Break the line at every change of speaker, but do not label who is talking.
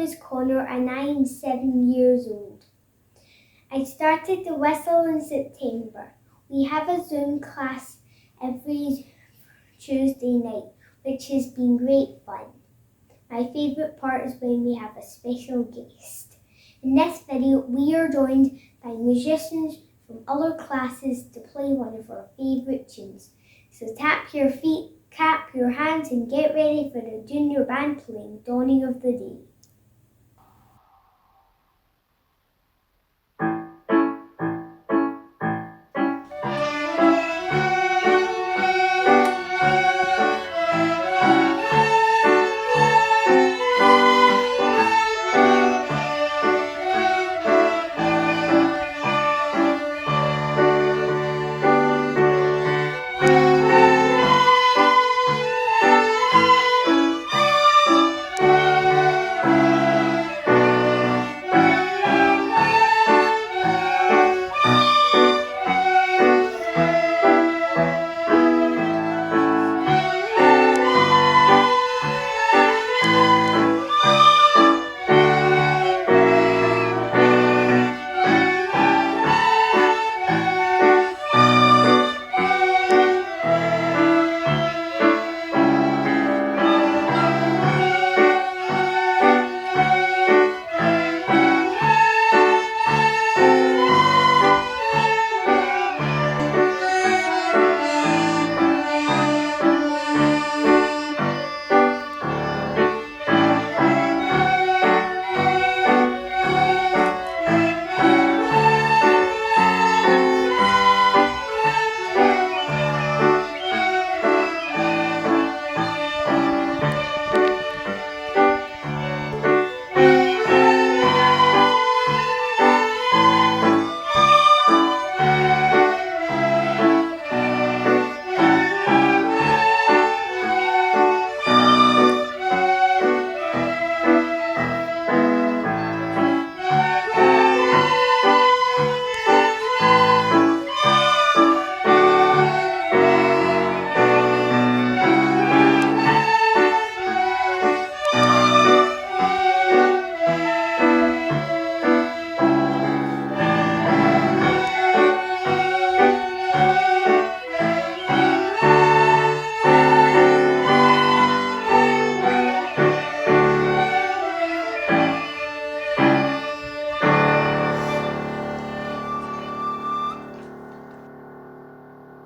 is Connor and I am 7 years old. I started to whistle in September. We have a Zoom class every Tuesday night, which has been great fun. My favourite part is when we have a special guest. In this video, we are joined by musicians from other classes to play one of our favourite tunes. So tap your feet, clap your hands and get ready for the junior band playing Dawning of the Day.